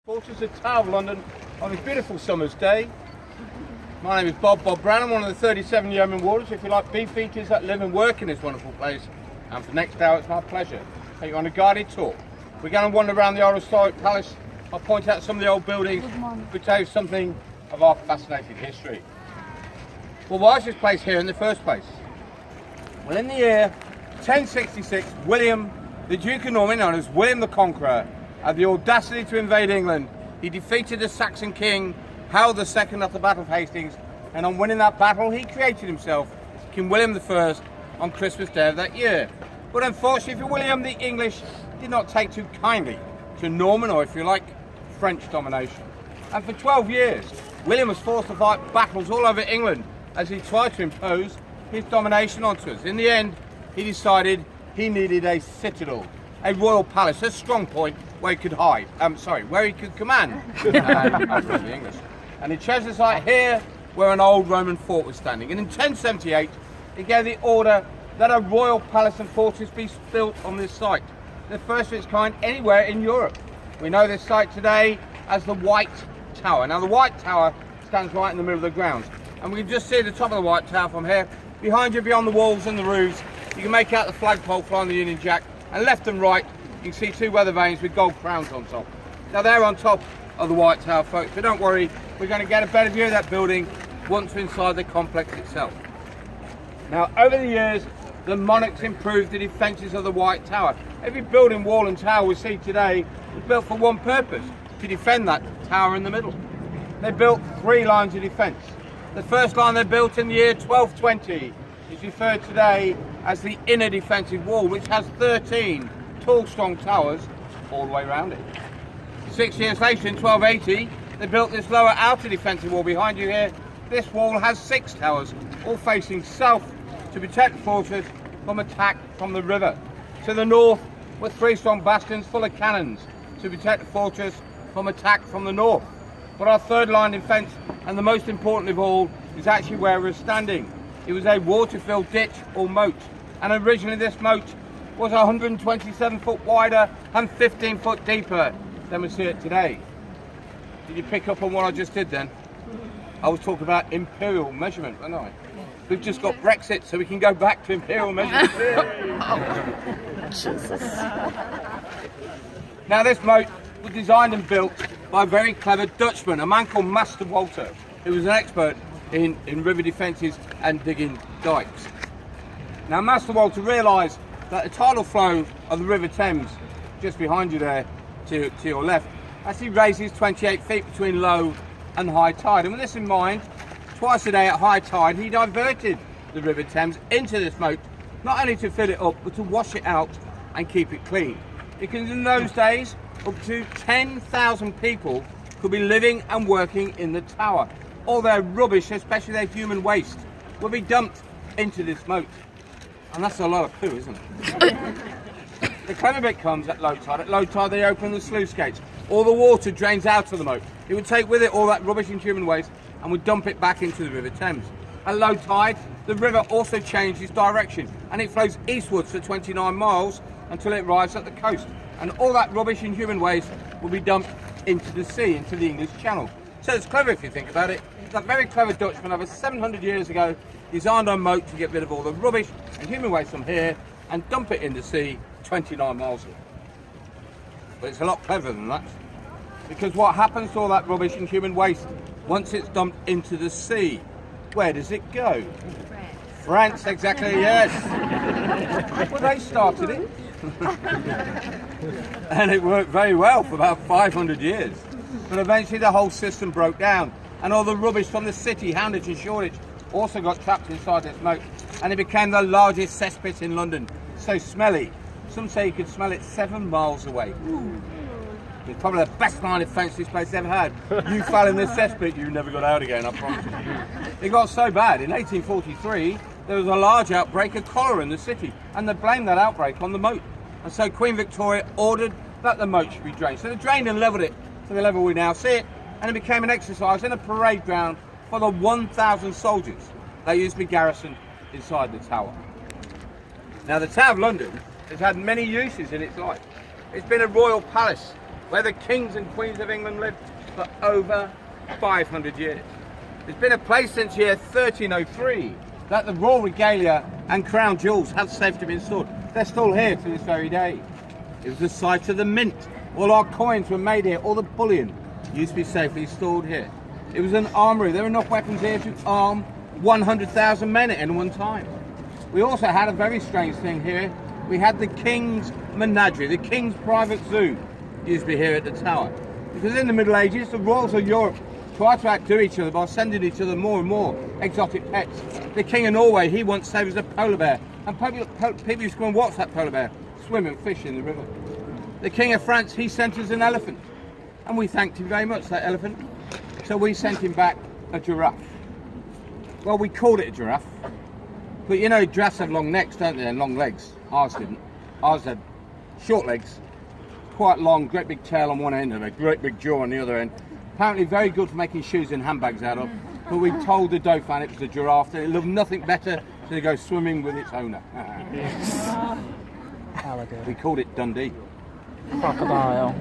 Quarters of Tower of London on this beautiful summer's day. My name is Bob Brown. I'm one of the 37 yeoman warders. If you like beefeaters that live and work in this wonderful place, and for the next hour it's my pleasure to take you on a guided tour. We're going to wander around the old historic palace. I'll point out some of the old buildings which tell you something of our fascinating history. Well, why is this place here in the first place? Well, in the year 1066, William, the Duke of Normandy, known as William the Conqueror, had the audacity to invade England. He defeated the Saxon king, Harold II, at the Battle of Hastings, and on winning that battle, he created himself King William I on Christmas Day of that year. But unfortunately for William, the English did not take too kindly to Norman, or if you like, French domination. And for 12 years, William was forced to fight battles all over England as he tried to impose his domination onto us. In the end, he decided he needed a citadel, a royal palace, a strong point where he could hide. Where he could command over the English. And he chose the site here where an old Roman fort was standing. And in 1078, he gave the order that a royal palace and fortress be built on this site, the first of its kind anywhere in Europe. We know this site today as the White Tower. Now, the White Tower stands right in the middle of the grounds, and we can just see the top of the White Tower from here. Behind you, beyond the walls and the roofs, you can make out the flagpole flying the Union Jack, and left and right, you can see two weather vanes with gold crowns on top. Now, they're on top of the White Tower, folks, but don't worry, we're going to get a better view of that building once we're inside the complex itself. Now, over the years, the monarchs improved the defences of the White Tower. Every building, wall and tower we see today was built for one purpose, to defend that tower in the middle. They built 3 lines of defence. The first line they built in the year 1220 is referred today as the inner defensive wall, which has 13 tall, strong towers all the way around it. 6 years later, in 1280, they built this lower outer defensive wall behind you here. This wall has 6 towers, all facing south to protect the fortress from attack from the river. To the north were 3 strong bastions full of cannons to protect the fortress from attack from the north. But our third line defence, and the most important of all, is actually where we're standing. It was a water-filled ditch or moat, and originally this moat was 127 foot wider and 15 foot deeper than we see it today. Did you pick up on what I just did then? I was talking about imperial measurement, wasn't I? We've just got Brexit, so we can go back to imperial measurement. Jesus. Now, this moat was designed and built by a very clever Dutchman, a man called Master Walter, who was an expert in river defences and digging dikes. Now, Master Walter realised that the tidal flow of the River Thames, just behind you there to your left, actually raises 28 feet between low and high tide. And with this in mind, twice a day at high tide, he diverted the River Thames into this moat, not only to fill it up, but to wash it out and keep it clean. Because in those days, up to 10,000 people could be living and working in the tower. All their rubbish, especially their human waste, would be dumped into this moat. And that's a lot of poo, isn't it? The clever bit comes at low tide. At low tide, they open the sluice gates. All the water drains out of the moat. It would take with it all that rubbish and human waste and would dump it back into the River Thames. At low tide, the river also changes direction, and it flows eastwards for 29 miles until it arrives at the coast. And all that rubbish and human waste will be dumped into the sea, into the English Channel. So it's clever if you think about it. That very clever Dutchman over 700 years ago designed a moat to get rid of all the rubbish and human waste from here and dump it in the sea 29 miles away. But it's a lot cleverer than that, because what happens to all that rubbish and human waste once it's dumped into the sea? Where does it go? France, exactly, yes. Well, they started it. And it worked very well for about 500 years. But eventually the whole system broke down, and all the rubbish from the city, Houndditch and Shoreditch, also got trapped inside this moat, and it became the largest cesspit in London. So smelly. Some say you could smell it 7 miles away. It's probably the best line of defence this place ever had. You fell in this cesspit, you never got out again, I promise you. It got so bad, in 1843, there was a large outbreak of cholera in the city, and they blamed that outbreak on the moat. And so Queen Victoria ordered that the moat should be drained. So they drained and levelled it to the level we now see it, and it became an exercise and a parade ground for the 1,000 soldiers that used to be garrisoned inside the tower. Now, the Tower of London has had many uses in its life. It's been a royal palace where the kings and queens of England lived for over 500 years. It's been a place since year 1303 that the royal regalia and crown jewels have safely been stored. They're still here to this very day. It was the site of the mint. All our coins were made here. All the bullion used to be safely stored here. It was an armoury. There were enough weapons here to arm 100,000 men at any one time. We also had a very strange thing here. We had the King's Menagerie, the King's private zoo, used to be here at the tower. Because in the Middle Ages, the royals of Europe tried to outdo each other by sending each other more and more exotic pets. The King of Norway, he once saved us a polar bear, and people used to go and watch that polar bear swim and fish in the river. The King of France, he sent us an elephant, and we thanked him very much, that elephant. So we sent him back a giraffe. Well, we called it a giraffe, but you know, giraffes have long necks, don't they, and long legs. Ours didn't. Ours had short legs, quite long, great big tail on one end and a great big jaw on the other end. Apparently very good for making shoes and handbags out of, but we told the Dauphin it was a giraffe and it loved nothing better than to go swimming with its owner. Alligator. We called it Dundee. Crocodile.